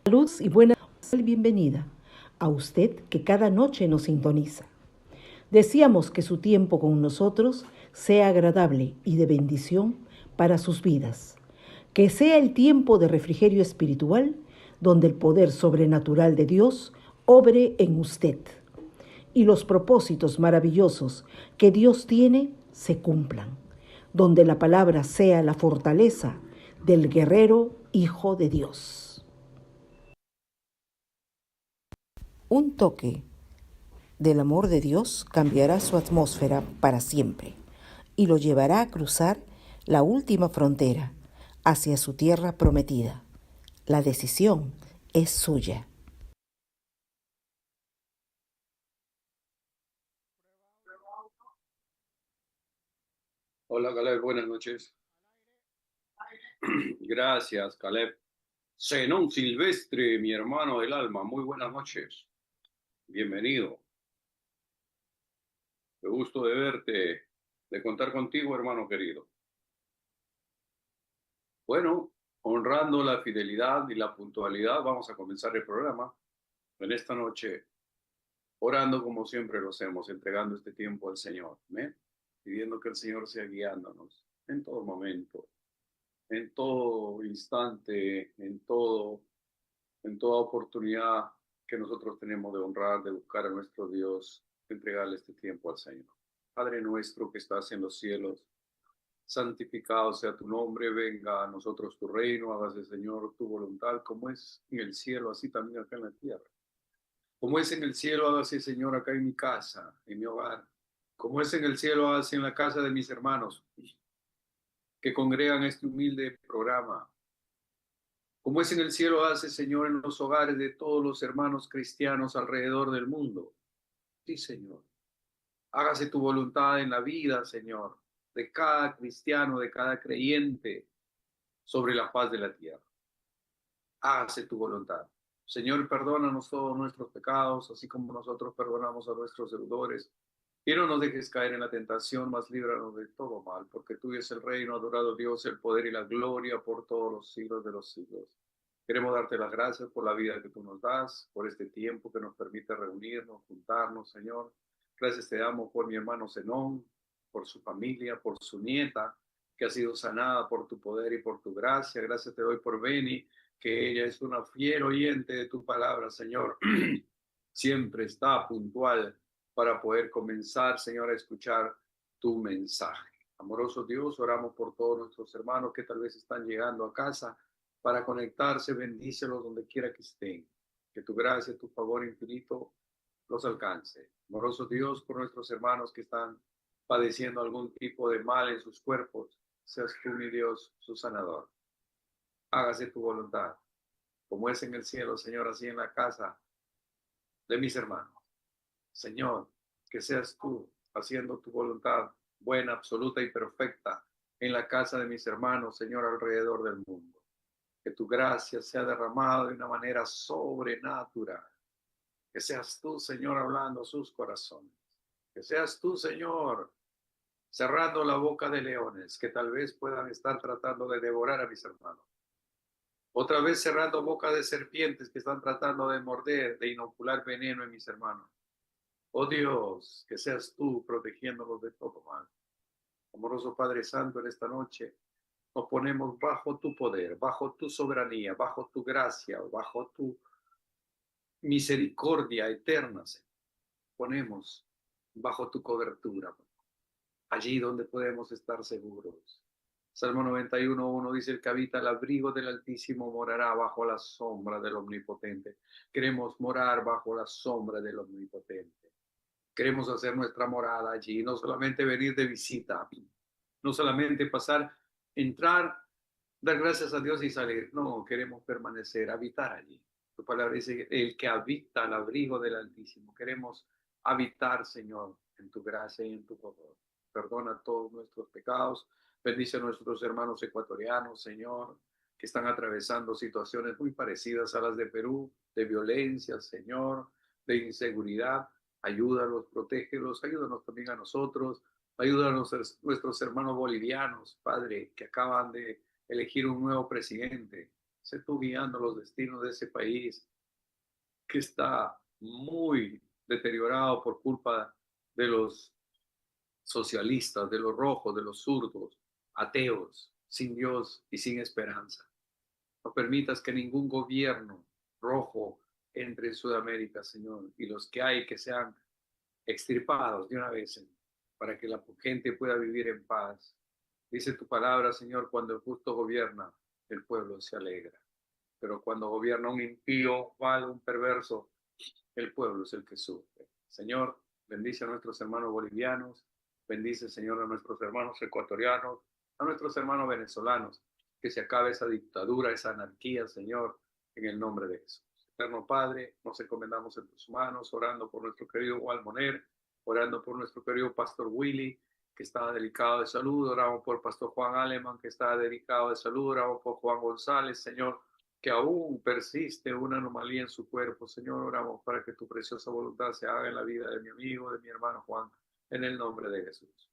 Salud y buena bienvenida a usted que cada noche nos sintoniza. Deseamos que su tiempo con nosotros sea agradable y de bendición para sus vidas. Que sea el tiempo de refrigerio espiritual donde el poder sobrenatural de Dios obre en usted y los propósitos maravillosos que Dios tiene se cumplan. Donde la palabra sea la fortaleza del guerrero Hijo de Dios. Un toque del amor de Dios cambiará su atmósfera para siempre y lo llevará a cruzar la última frontera hacia su tierra prometida. La decisión es suya. Hola, Caleb, buenas noches. Gracias, Caleb. Zenón Silvestre, mi hermano del alma, muy buenas noches. Bienvenido. Qué gusto de verte, de contar contigo, hermano querido. Bueno, honrando la fidelidad y la puntualidad, vamos a comenzar el programa en esta noche, orando como siempre lo hacemos, entregando este tiempo al Señor, ¿eh? Pidiendo que el Señor sea guiándonos en todo momento, en todo instante, en toda oportunidad que nosotros tenemos de honrar, de buscar a nuestro Dios, de entregarle este tiempo al Señor. Padre nuestro que estás en los cielos, santificado sea tu nombre, venga a nosotros tu reino, hágase, Señor, tu voluntad, como es en el cielo, así también acá en la tierra. Como es en el cielo, hágase, Señor, acá en mi casa, en mi hogar. Como es en el cielo, hágase en la casa de mis hermanos que congregan este humilde programa. Como es en el cielo, hace, Señor, en los hogares de todos los hermanos cristianos alrededor del mundo. Sí, Señor. Hágase tu voluntad en la vida, Señor, de cada cristiano, de cada creyente sobre la faz de la tierra. Hágase tu voluntad. Señor, perdónanos todos nuestros pecados, así como nosotros perdonamos a nuestros deudores. Y no nos dejes caer en la tentación, mas líbranos de todo mal, porque tuyo es el reino, adorado Dios, el poder y la gloria por todos los siglos de los siglos. Queremos darte las gracias por la vida que tú nos das, por este tiempo que nos permite reunirnos, juntarnos, Señor. Gracias te damos por mi hermano Zenón, por su familia, por su nieta, que ha sido sanada por tu poder y por tu gracia. Gracias te doy por Beni, que ella es una fiel oyente de tu palabra, Señor. Siempre está puntual para poder comenzar, Señor, a escuchar tu mensaje. Amoroso Dios, oramos por todos nuestros hermanos que tal vez están llegando a casa para conectarse, bendícelos donde quiera que estén. Que tu gracia, tu favor infinito los alcance. Amoroso Dios, por nuestros hermanos que están padeciendo algún tipo de mal en sus cuerpos, seas tú, mi Dios, su sanador. Hágase tu voluntad, como es en el cielo, Señor, así en la casa de mis hermanos. Señor, que seas tú haciendo tu voluntad buena, absoluta y perfecta en la casa de mis hermanos, Señor, alrededor del mundo. Que tu gracia sea derramada de una manera sobrenatural. Que seas tú, Señor, hablando a sus corazones. Que seas tú, Señor, cerrando la boca de leones que tal vez puedan estar tratando de devorar a mis hermanos. Otra vez cerrando boca de serpientes que están tratando de morder, de inocular veneno en mis hermanos. Oh Dios, que seas tú protegiéndolos de todo mal. Amoroso Padre Santo, en esta noche nos ponemos bajo tu poder, bajo tu soberanía, bajo tu gracia, bajo tu misericordia eterna, Señor. Ponemos bajo tu cobertura, allí donde podemos estar seguros. Salmo 91:1 dice: el que habita el abrigo del Altísimo morará bajo la sombra del Omnipotente. Queremos morar bajo la sombra del Omnipotente. Queremos hacer nuestra morada allí, no solamente venir de visita, no solamente pasar, entrar, dar gracias a Dios y salir. No, queremos permanecer, habitar allí. Tu palabra dice, el que habita al abrigo del Altísimo. Queremos habitar, Señor, en tu gracia y en tu poder. Perdona todos nuestros pecados. Bendice a nuestros hermanos ecuatorianos, Señor, que están atravesando situaciones muy parecidas a las de Perú, de violencia, Señor, de inseguridad. Ayúdalos, protégelos, ayúdanos también a nosotros. Ayúdanos a nuestros hermanos bolivianos, Padre, que acaban de elegir un nuevo presidente. sé tú guiando los destinos de ese país que está muy deteriorado por culpa de los socialistas, de los rojos, de los zurdos, ateos, sin Dios y sin esperanza. No permitas que ningún gobierno rojo entre en Sudamérica, Señor, y los que hay que sean extirpados de una vez, Señor, para que la gente pueda vivir en paz. Dice tu palabra, Señor, cuando el justo gobierna, el pueblo se alegra. Pero cuando gobierna un impío, mal, un perverso, el pueblo es el que sufre. Señor, bendice a nuestros hermanos bolivianos, bendice, Señor, a nuestros hermanos ecuatorianos, a nuestros hermanos venezolanos, que se acabe esa dictadura, esa anarquía, Señor, en el nombre de Jesús. Eterno Padre, nos encomendamos en tus manos, orando por nuestro querido Juan Moner, orando por nuestro querido Pastor Willy, que está delicado de salud, oramos por Pastor Juan Aleman, que está delicado de salud, oramos por Juan González, Señor, que aún persiste una anomalía en su cuerpo. Señor, oramos para que tu preciosa voluntad se haga en la vida de mi amigo, de mi hermano Juan, en el nombre de Jesús.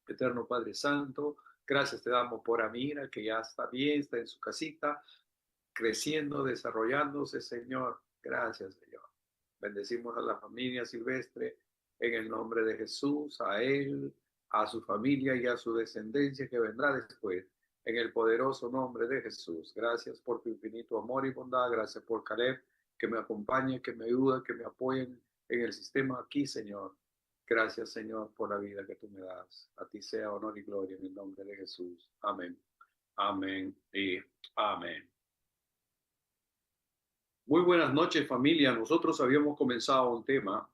Eterno Padre Santo, gracias te damos por Amira, que ya está bien, está en su casita, creciendo, desarrollándose, Señor. Gracias, Señor. Bendecimos a la familia Silvestre en el nombre de Jesús, a él, a su familia y a su descendencia que vendrá después. En el poderoso nombre de Jesús. Gracias por tu infinito amor y bondad. Gracias por Caleb, que me acompañe, que me ayuda, que me apoyen en el sistema aquí, Señor. Gracias, Señor, por la vida que tú me das. A ti sea honor y gloria en el nombre de Jesús. Amén. Amén y amén. Muy buenas noches, familia. Nosotros habíamos comenzado un tema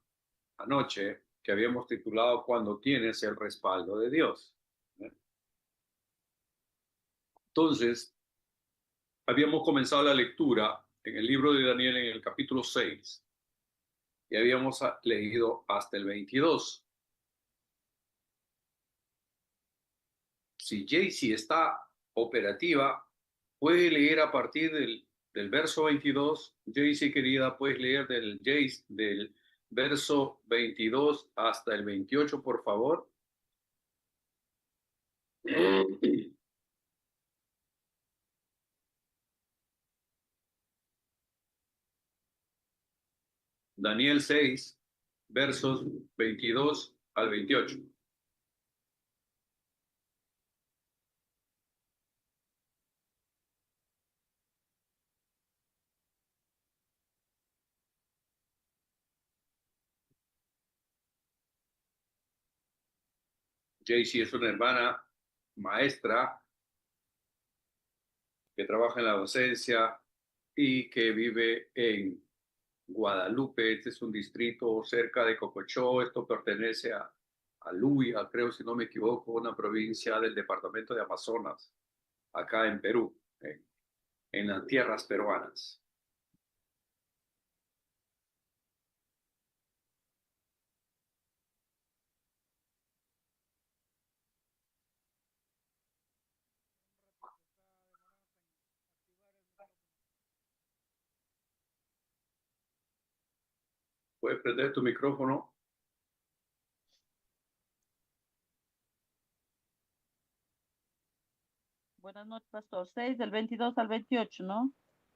anoche que habíamos titulado Cuando tienes el respaldo de Dios. Entonces, habíamos comenzado la lectura en el libro de Daniel en el capítulo 6 y habíamos leído hasta el 22. Si Jaycee está operativa, puede leer a partir del verso 22. Jaycee, querida, puedes leer del verso 22 hasta el 28, por favor. Daniel 6, versos 22 al 28. Jaycee es una hermana maestra que trabaja en la docencia y que vive en Guadalupe. Este es un distrito cerca de Cocochó. Esto pertenece a Luya, creo, si no me equivoco, una provincia del departamento de Amazonas, acá en Perú, en las tierras peruanas. ¿Puedes prender tu micrófono? Buenas noches, pastor. 6 del 22 al 28, ¿no?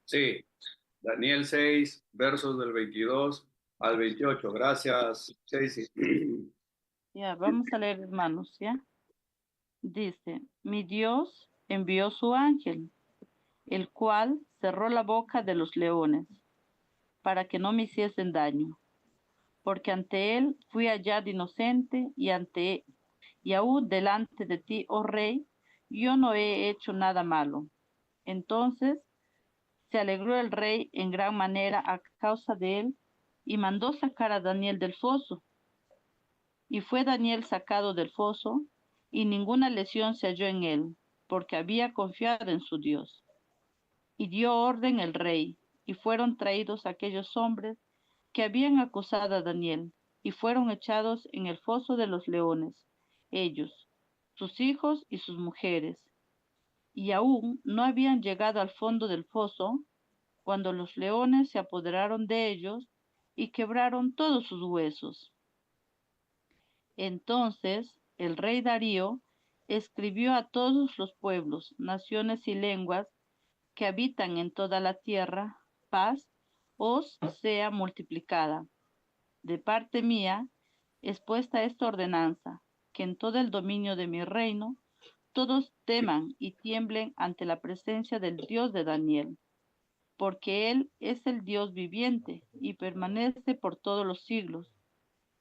Sí, Daniel 6, versos del 22 al 28. Gracias, Jaycee. Ya, vamos a leer, hermanos, ¿ya? Dice, mi Dios envió su ángel, el cual cerró la boca de los leones, para que no me hiciesen daño, porque ante él fui hallado inocente y aún delante de ti, oh rey, yo no he hecho nada malo. Entonces se alegró el rey en gran manera a causa de él, y mandó sacar a Daniel del foso. Y fue Daniel sacado del foso, y ninguna lesión se halló en él, porque había confiado en su Dios. Y dio orden el rey, y fueron traídos aquellos hombres que habían acusado a Daniel, y fueron echados en el foso de los leones, ellos, sus hijos y sus mujeres. Y aún no habían llegado al fondo del foso, cuando los leones se apoderaron de ellos y quebraron todos sus huesos. Entonces el rey Darío escribió a todos los pueblos, naciones y lenguas que habitan en toda la tierra, paz os sea multiplicada. De parte mía es puesta esta ordenanza, que en todo el dominio de mi reino todos teman y tiemblen ante la presencia del Dios de Daniel, porque Él es el Dios viviente y permanece por todos los siglos,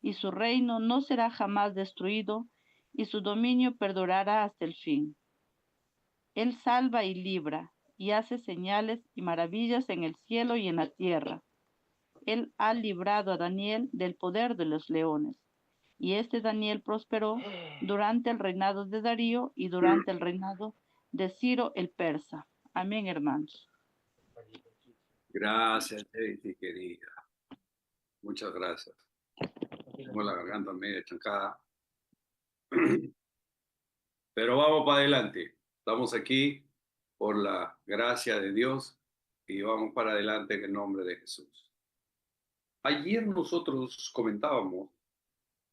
y su reino no será jamás destruido, y su dominio perdurará hasta el fin. Él salva y libra, y hace señales y maravillas en el cielo y en la tierra. Él ha librado a Daniel del poder de los leones. Y este Daniel prosperó durante el reinado de Darío y durante el reinado de Ciro el persa. Amén, hermanos. Gracias, Daisy, querida. Muchas gracias. Tengo la garganta media chancada. Pero vamos para adelante. Estamos aquí por la gracia de Dios y vamos para adelante en el nombre de Jesús. Ayer nosotros comentábamos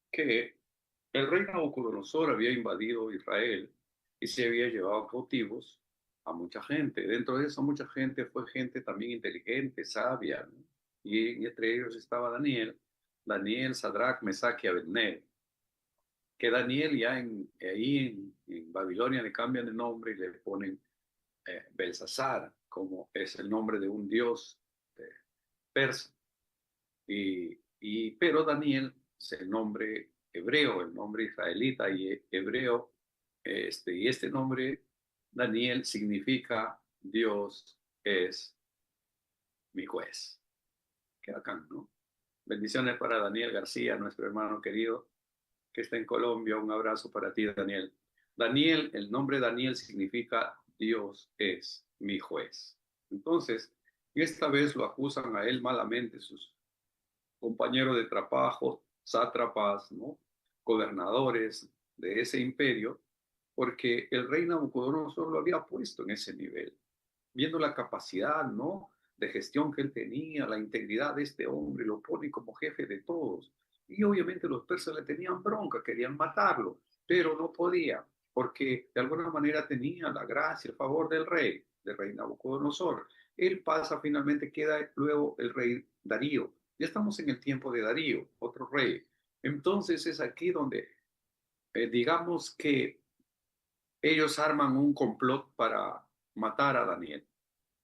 que el rey Nabucodonosor había invadido Israel y se había llevado cautivos a mucha gente. Dentro de esa mucha gente fue gente también inteligente, sabia, ¿no? Y entre ellos estaba Daniel, Sadrach, Mesach y Abednego. Que Daniel ya en Babilonia le cambian de nombre y le ponen Belsasar, como es el nombre de un dios persa. Pero Daniel es el nombre hebreo, el nombre israelita y hebreo, y este nombre, Daniel, significa Dios es mi juez. Qué bacán, ¿no? Bendiciones para Daniel García, nuestro hermano querido, que está en Colombia. Un abrazo para ti, Daniel. Daniel, el nombre Daniel significa Dios es mi juez. Entonces, esta vez lo acusan a él malamente sus compañeros de trabajo, sátrapas, ¿no? Gobernadores de ese imperio, porque el rey Nabucodonosor lo había puesto en ese nivel, viendo la capacidad, ¿no?, de gestión que él tenía, la integridad de este hombre, lo pone como jefe de todos. Y obviamente los persas le tenían bronca, querían matarlo, pero no podía, porque de alguna manera tenía la gracia, el favor del rey Nabucodonosor. Él pasa, finalmente queda luego el rey Darío. Ya estamos en el tiempo de Darío, otro rey. Entonces es aquí donde, digamos que ellos arman un complot para matar a Daniel.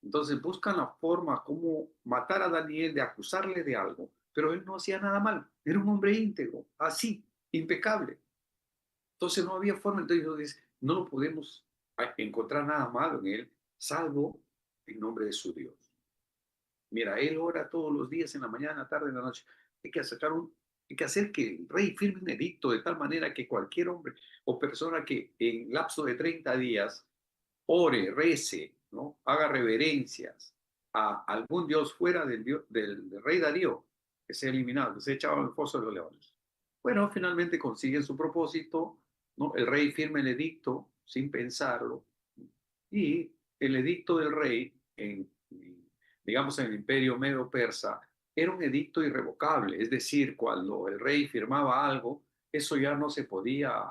Entonces buscan la forma como matar a Daniel, de acusarle de algo, pero él no hacía nada mal, era un hombre íntegro, así, impecable. Entonces no había forma, entonces ellos dicen, no lo podemos encontrar nada malo en él, salvo en nombre de su Dios. Mira, él ora todos los días, en la mañana, tarde, en la noche. Hay que hay que hacer que el rey firme un edicto de tal manera que cualquier hombre o persona que en lapso de 30 días ore, rece, ¿no?, haga reverencias a algún dios fuera del rey Darío, que sea eliminado, que sea echado al foso de los leones. Bueno, finalmente consiguen su propósito, ¿no? El rey firma el edicto sin pensarlo, y el edicto del rey, digamos en el imperio medo-persa, era un edicto irrevocable, es decir, cuando el rey firmaba algo, eso ya no se podía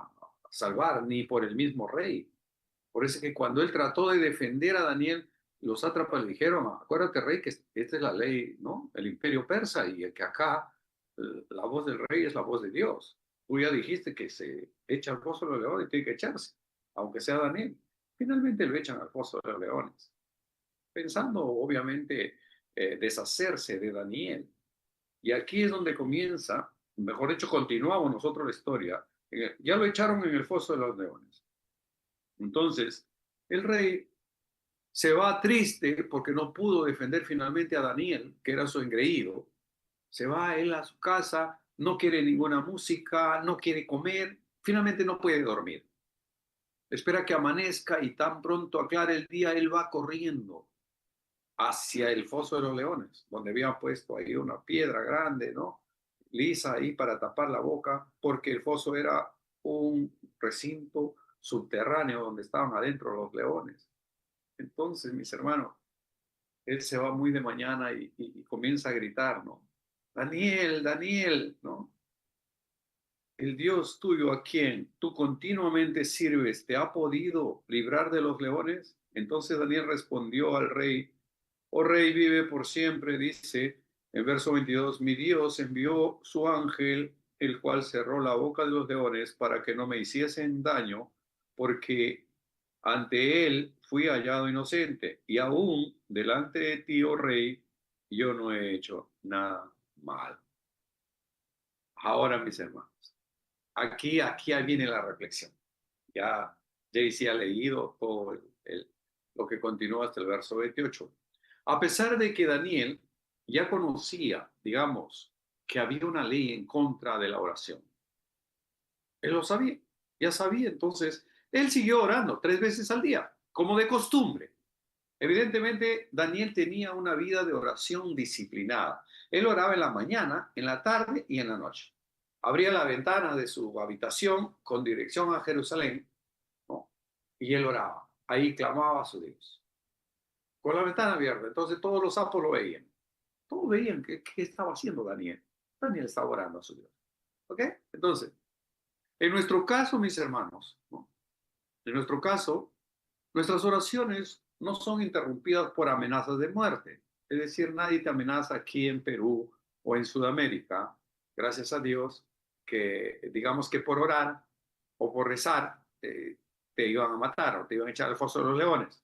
salvar ni por el mismo rey. Por eso es que cuando él trató de defender a Daniel, los sátrapas le dijeron, acuérdate, rey, que esta es la ley, ¿no?, el imperio persa, y que acá la voz del rey es la voz de Dios. Tú ya dijiste que se echa al foso de los leones y tiene que echarse, aunque sea Daniel. Finalmente lo echan al foso de los leones, pensando obviamente deshacerse de Daniel. Y aquí es donde comienza, mejor dicho, continuamos nosotros la historia. Ya lo echaron en el foso de los leones. Entonces, el rey se va triste porque no pudo defender finalmente a Daniel, que era su engreído. Se va él a su casa, no quiere ninguna música, no quiere comer, finalmente no puede dormir. Espera que amanezca y tan pronto aclare el día, él va corriendo hacia el foso de los leones, donde habían puesto ahí una piedra grande, ¿no?, lisa ahí para tapar la boca, porque el foso era un recinto subterráneo donde estaban adentro los leones. Entonces, mis hermanos, él se va muy de mañana y comienza a gritar, ¿no? Daniel, Daniel, ¿no? El Dios tuyo, a quien tú continuamente sirves, ¿te ha podido librar de los leones? Entonces Daniel respondió al rey: oh rey, vive por siempre, dice en verso 22, mi Dios envió su ángel, el cual cerró la boca de los leones para que no me hiciesen daño, porque ante él fui hallado inocente, y aún delante de ti, oh rey, yo no he hecho nada mal. Ahora, mis hermanos, aquí viene la reflexión. Ya Jaycee ha leído todo lo que continúa hasta el verso 28. A pesar de que Daniel ya conocía, digamos, que había una ley en contra de la oración, él lo sabía, ya sabía, entonces él siguió orando 3 veces al día, como de costumbre. Evidentemente, Daniel tenía una vida de oración disciplinada. Él oraba en la mañana, en la tarde y en la noche. Abría la ventana de su habitación con dirección a Jerusalén, ¿no? Y él oraba. Ahí clamaba a su Dios. Con la ventana abierta. Entonces todos los sapos lo veían. Todos veían qué estaba haciendo Daniel. Daniel estaba orando a su Dios. ¿Ok? Entonces, en nuestro caso, mis hermanos, ¿no? En nuestro caso, nuestras oraciones no son interrumpidas por amenazas de muerte. Es decir, nadie te amenaza aquí en Perú o en Sudamérica, gracias a Dios, que digamos que por orar o por rezar te iban a matar o te iban a echar al foso de los leones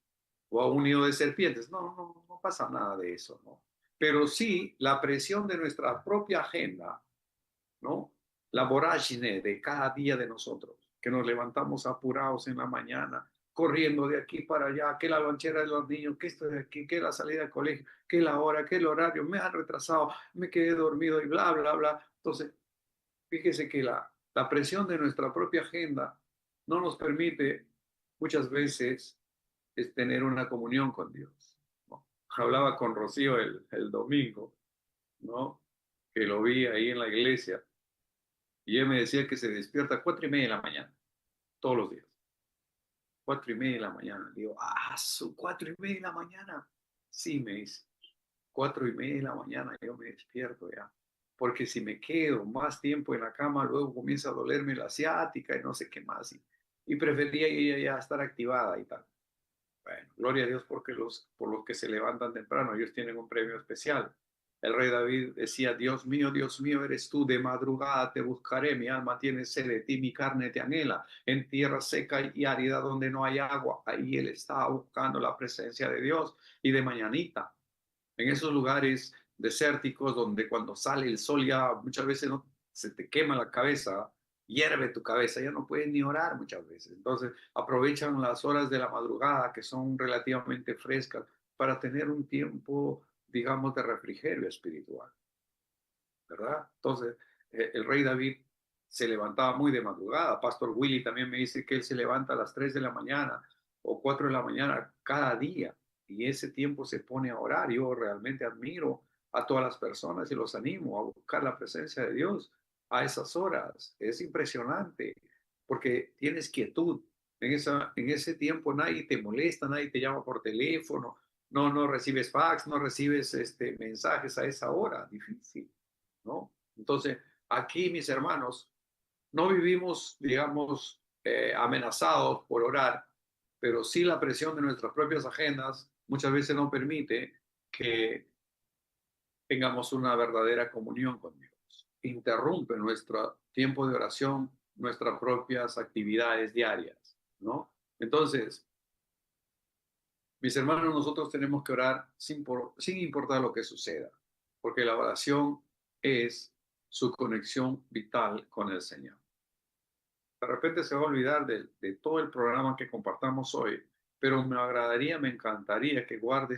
o a un nido de serpientes. No pasa nada de eso, ¿no? Pero sí la presión de nuestra propia agenda, ¿no? La vorágine de cada día de nosotros, que nos levantamos apurados en la mañana, corriendo de aquí para allá, que la lonchera de los niños, que esto de aquí, que la salida del colegio, que la hora, que el horario, me han retrasado, me quedé dormido y bla, bla, bla. Entonces, fíjese que la presión de nuestra propia agenda no nos permite muchas veces tener una comunión con Dios, ¿no? Hablaba con Rocío el domingo, ¿no? Que lo vi ahí en la iglesia y él me decía que se despierta a 4:30 de la mañana, todos los días. 4:30 de la mañana. Le digo, su 4:30 de la mañana. Sí, me dice, 4:30 de la mañana yo me despierto ya. Porque si me quedo más tiempo en la cama, luego comienza a dolerme la ciática y no sé qué más. Y prefería ella ya estar activada y tal. Bueno, gloria a Dios porque por los que se levantan temprano, ellos tienen un premio especial. El rey David decía: Dios mío, eres tú, de madrugada te buscaré, mi alma tiene sed de ti, mi carne te anhela, en tierra seca y árida donde no hay agua. Ahí él estaba buscando la presencia de Dios. Y de mañanita, en esos lugares desérticos donde cuando sale el sol ya muchas veces no, se te quema la cabeza, hierve tu cabeza, ya no puedes ni orar muchas veces. Entonces aprovechan las horas de la madrugada que son relativamente frescas para tener un tiempo, digamos, de refrigerio espiritual, ¿verdad? Entonces el rey David se levantaba muy de madrugada. Pastor Willy también me dice que él se levanta a las 3 de la mañana o 4 de la mañana cada día y ese tiempo se pone a orar. Yo realmente admiro a todas las personas y los animo a buscar la presencia de Dios a esas horas. Es impresionante porque tienes quietud. En ese tiempo nadie te molesta, nadie te llama por teléfono, no recibes fax, no recibes mensajes a esa hora. Difícil, ¿no? Entonces, aquí, mis hermanos, no vivimos, digamos, amenazados por orar, pero sí la presión de nuestras propias agendas muchas veces no permite que tengamos una verdadera comunión con Dios. Interrumpe nuestro tiempo de oración, nuestras propias actividades diarias, ¿no? Entonces, mis hermanos, nosotros tenemos que orar sin importar lo que suceda, porque la oración es su conexión vital con el Señor. De repente se va a olvidar de todo el programa que compartamos hoy, pero me encantaría que guarde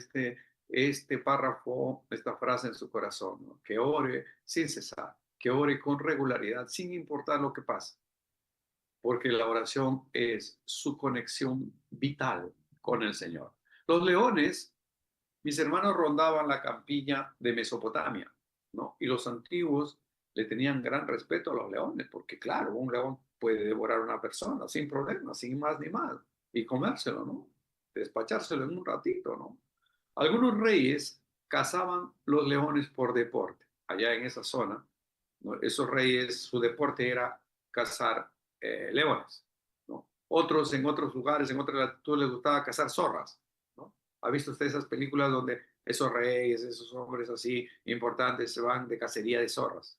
este párrafo, esta frase en su corazón, ¿no? Que ore sin cesar, que ore con regularidad, sin importar lo que pase, porque la oración es su conexión vital con el Señor. Los leones, mis hermanos, rondaban la campiña de Mesopotamia, ¿no? Y los antiguos le tenían gran respeto a los leones, porque claro, un león puede devorar a una persona sin problema, sin más ni más, y comérselo, ¿no? Despachárselo en un ratito, ¿no? Algunos reyes cazaban los leones por deporte, allá en esa zona, ¿no? Esos reyes, su deporte era cazar leones, ¿no? Otros en otros lugares, en otras latitudes les gustaba cazar zorras, ¿Ha visto usted esas películas donde esos reyes, esos hombres así importantes se van de cacería de zorras?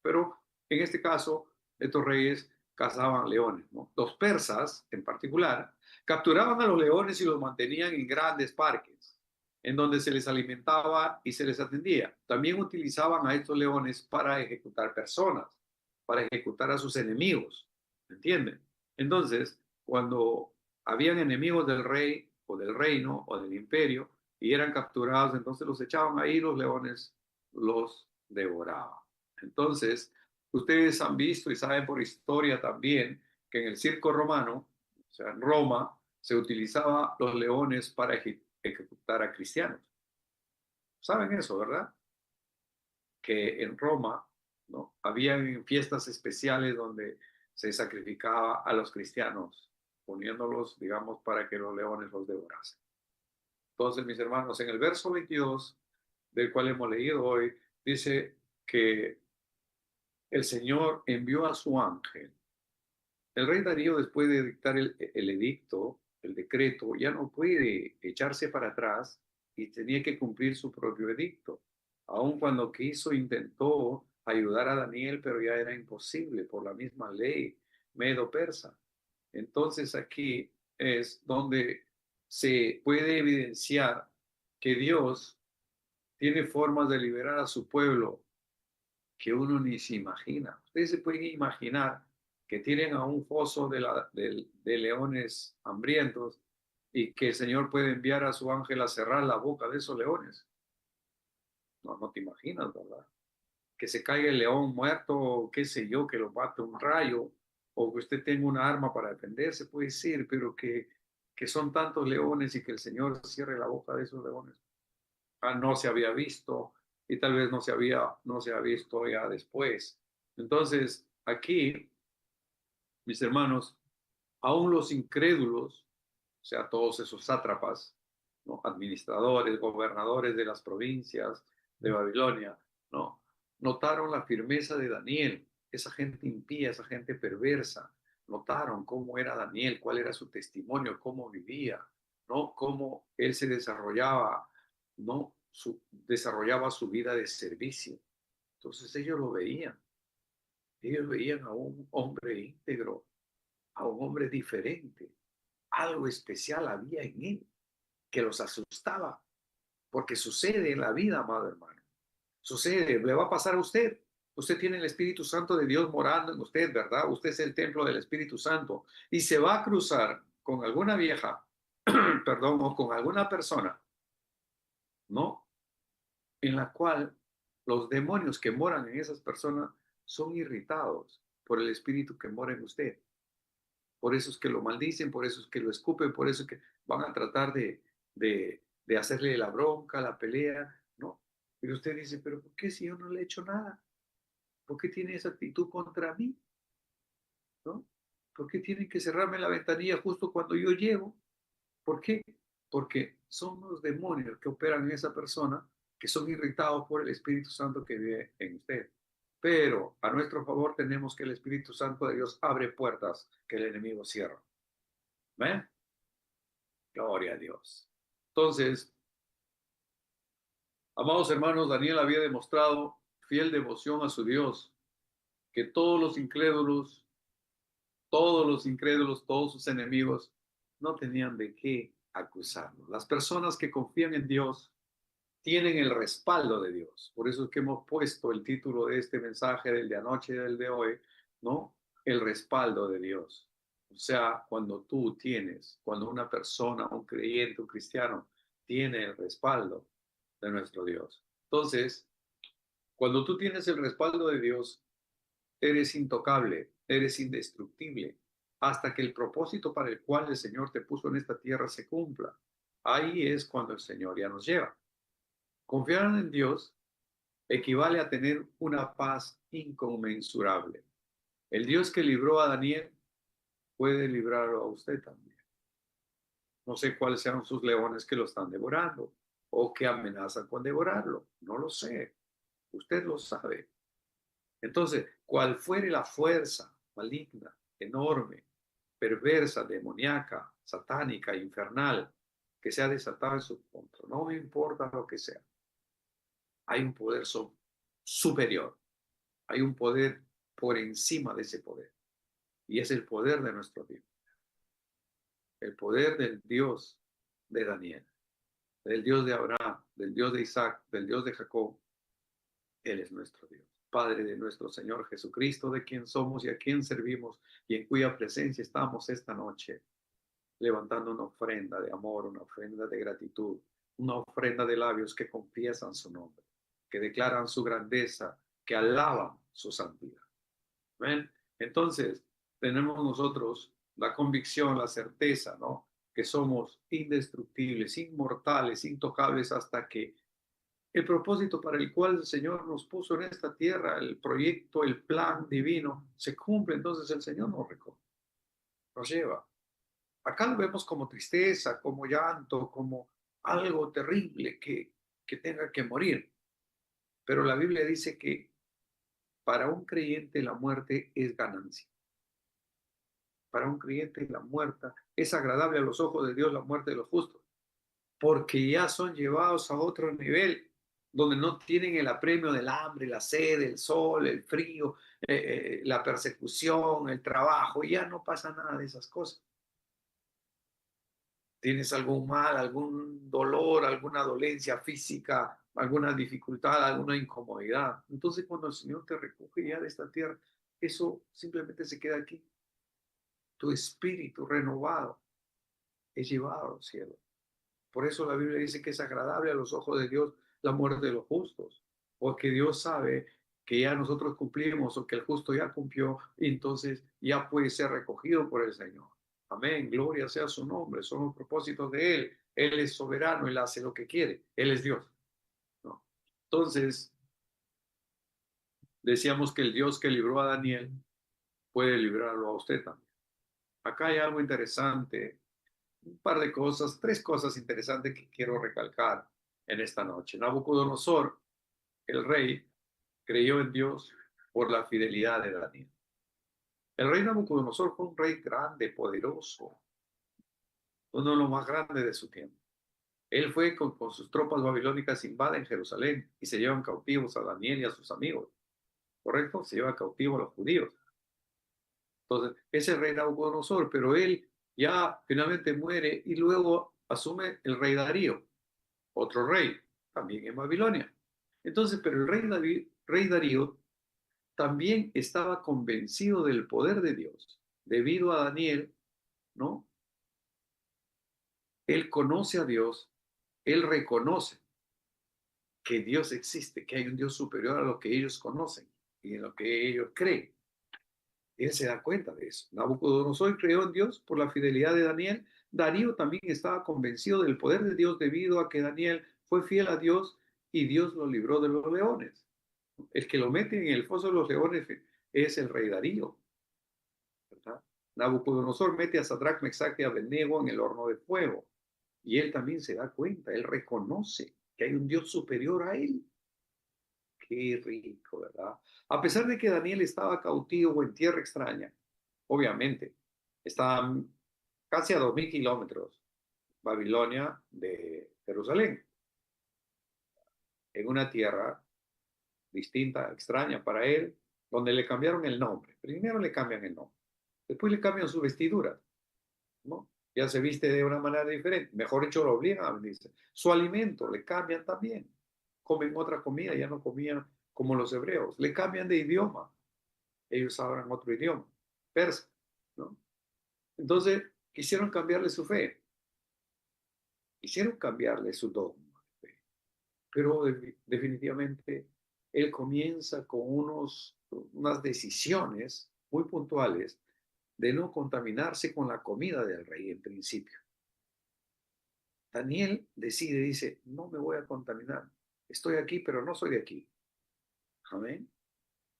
Pero en este caso, estos reyes cazaban leones, ¿no? Los persas, en particular, capturaban a los leones y los mantenían en grandes parques, en donde se les alimentaba y se les atendía. También utilizaban a estos leones para ejecutar personas, para ejecutar a sus enemigos, ¿entienden? Entonces, cuando habían enemigos del rey o del reino o del imperio y eran capturados, entonces los echaban ahí, los leones los devoraban. Entonces, ustedes han visto y saben por historia también que en el circo romano, o sea, en Roma, se utilizaba los leones para ejecutar a cristianos. ¿Saben eso, verdad? Que en Roma, ¿no? Habían fiestas especiales donde se sacrificaba a los cristianos, poniéndolos, digamos, para que los leones los devorasen. Entonces, mis hermanos, en el verso 22, del cual hemos leído hoy, dice que el Señor envió a su ángel. El rey Darío, después de dictar el edicto, el decreto, ya no puede echarse para atrás y tenía que cumplir su propio edicto. Aun cuando quiso, intentó ayudar a Daniel, pero ya era imposible por la misma ley medo-persa. Entonces aquí es donde se puede evidenciar que Dios tiene formas de liberar a su pueblo que uno ni se imagina. Ustedes se pueden imaginar que tienen a un foso de leones hambrientos y que el Señor puede enviar a su ángel a cerrar la boca de esos leones. No, no te imaginas, ¿verdad? Que se caiga el león muerto, o qué sé yo, que lo mate un rayo, o que usted tenga una arma para defenderse, puede ser, pero que son tantos leones y que el Señor cierre la boca de esos leones. No se había visto y tal vez no se había visto ya después. Entonces, aquí, mis hermanos, aún los incrédulos, o sea, todos esos sátrapas, ¿no? Administradores, gobernadores de las provincias de Babilonia, ¿no? Notaron la firmeza de Daniel, esa gente impía, esa gente perversa, notaron cómo era Daniel, cuál era su testimonio, cómo vivía, ¿no? Cómo él se desarrollaba, ¿no? Desarrollaba su vida de servicio. Entonces ellos veían a un hombre íntegro, a un hombre diferente, algo especial había en él que los asustaba, porque sucede en la vida, amado hermano. Sucede, le va a pasar a usted. Usted tiene el Espíritu Santo de Dios morando en usted, ¿verdad? Usted es el templo del Espíritu Santo y se va a cruzar con alguna vieja, perdón, o con alguna persona, ¿no? En la cual los demonios que moran en esas personas son irritados por el Espíritu que mora en usted. Por eso es que lo maldicen, por eso es que lo escupen, por eso es que van a tratar de hacerle la bronca, la pelea, ¿no? Pero usted dice, pero ¿por qué si yo no le he hecho nada? ¿Por qué tiene esa actitud contra mí? ¿No? ¿Por qué tienen que cerrarme la ventanilla justo cuando yo llego? ¿Por qué? Porque son los demonios que operan en esa persona que son irritados por el Espíritu Santo que vive en usted. Pero a nuestro favor tenemos que el Espíritu Santo de Dios abre puertas que el enemigo cierra. ¿Ven? Gloria a Dios. Entonces, amados hermanos, Daniel había demostrado fiel devoción a su Dios, que todos los incrédulos, todos sus enemigos, no tenían de qué acusarlo. Las personas que confían en Dios tienen el respaldo de Dios. Por eso es que hemos puesto el título de este mensaje del de anoche y del de hoy, ¿no? El respaldo de Dios. O sea, cuando una persona, un creyente, un cristiano, tiene el respaldo de nuestro Dios. Entonces, cuando tú tienes el respaldo de Dios, eres intocable, eres indestructible, hasta que el propósito para el cual el Señor te puso en esta tierra se cumpla. Ahí es cuando el Señor ya nos lleva. Confiar en Dios equivale a tener una paz inconmensurable. El Dios que libró a Daniel puede librarlo a usted también. No sé cuáles sean sus leones que lo están devorando o que amenazan con devorarlo. No lo sé. Usted lo sabe. Entonces, cual fuere la fuerza maligna, enorme, perversa, demoníaca, satánica, infernal, que se ha desatado en su contra. No me importa lo que sea. Hay un poder superior. Hay un poder por encima de ese poder. Y es el poder de nuestro Dios. El poder del Dios de Daniel, del Dios de Abraham, del Dios de Isaac, del Dios de Jacob. Él es nuestro Dios, Padre de nuestro Señor Jesucristo, de quien somos y a quien servimos y en cuya presencia estamos esta noche, levantando una ofrenda de amor, una ofrenda de gratitud, una ofrenda de labios que confiesan su nombre, que declaran su grandeza, que alaban su santidad. ¿Ven? Entonces, tenemos nosotros la convicción, la certeza, ¿no? Que somos indestructibles, inmortales, intocables hasta que el propósito para el cual el Señor nos puso en esta tierra, el proyecto, el plan divino, se cumple. Entonces el Señor nos recoge, nos lleva. Acá lo vemos como tristeza, como llanto, como algo terrible que tenga que morir. Pero la Biblia dice que para un creyente la muerte es ganancia. Para un creyente la muerte es agradable a los ojos de Dios, la muerte de los justos, porque ya son llevados a otro nivel donde no tienen el apremio del hambre, la sed, el sol, el frío, la persecución, el trabajo, ya no pasa nada de esas cosas. Tienes algún mal, algún dolor, alguna dolencia física, alguna dificultad, alguna incomodidad. Entonces, cuando el Señor te recoge ya de esta tierra, eso simplemente se queda aquí. Tu espíritu renovado es llevado a los cielos. Por eso la Biblia dice que es agradable a los ojos de Dios la muerte de los justos, porque Dios sabe que ya nosotros cumplimos o que el justo ya cumplió y entonces ya puede ser recogido por el Señor. Amén, gloria sea su nombre, son los propósitos de Él. Él es soberano, Él hace lo que quiere, Él es Dios, ¿no? Entonces, decíamos que el Dios que libró a Daniel puede librarlo a usted también. Acá hay algo interesante, un par de cosas, tres cosas interesantes que quiero recalcar en esta noche. Nabucodonosor, el rey, creyó en Dios por la fidelidad de Daniel. El rey Nabucodonosor fue un rey grande, poderoso, uno de los más grandes de su tiempo. Él fue con sus tropas babilónicas, invaden Jerusalén y se llevan cautivos a Daniel y a sus amigos. ¿Correcto? Se lleva cautivo a los judíos. Entonces, ese rey Nabucodonosor, pero él ya finalmente muere y luego asume el rey Darío, otro rey, también en Babilonia. Entonces, pero el rey Darío también estaba convencido del poder de Dios, debido a Daniel, ¿no? Él conoce a Dios, él reconoce que Dios existe, que hay un Dios superior a lo que ellos conocen y en lo que ellos creen. Él se da cuenta de eso. Nabucodonosor creyó en Dios por la fidelidad de Daniel. Darío también estaba convencido del poder de Dios debido a que Daniel fue fiel a Dios y Dios lo libró de los leones. El que lo mete en el foso de los leones es el rey Darío, ¿verdad? Nabucodonosor mete a Sadrach, Mesach y Abednego en el horno de fuego. Y él también se da cuenta, él reconoce que hay un Dios superior a él. Qué rico, ¿verdad? A pesar de que Daniel estaba cautivo en tierra extraña, obviamente, está casi a 2000 kilómetros Babilonia de Jerusalén, en una tierra distinta, extraña para él, donde le cambiaron el nombre. Primero le cambian el nombre, después le cambian su vestidura, ¿no? Ya se viste de una manera diferente, mejor dicho, lo obligan a vestirse. Su alimento le cambian también, comen otra comida, ya no comían como los hebreos, le cambian de idioma, ellos hablan otro idioma, persa, ¿no? Entonces, quisieron cambiarle su fe, quisieron cambiarle su dogma de fe, pero definitivamente él comienza con unas decisiones muy puntuales de no contaminarse con la comida del rey en principio. Daniel decide, dice, no me voy a contaminar, estoy aquí, pero no soy de aquí. Amén.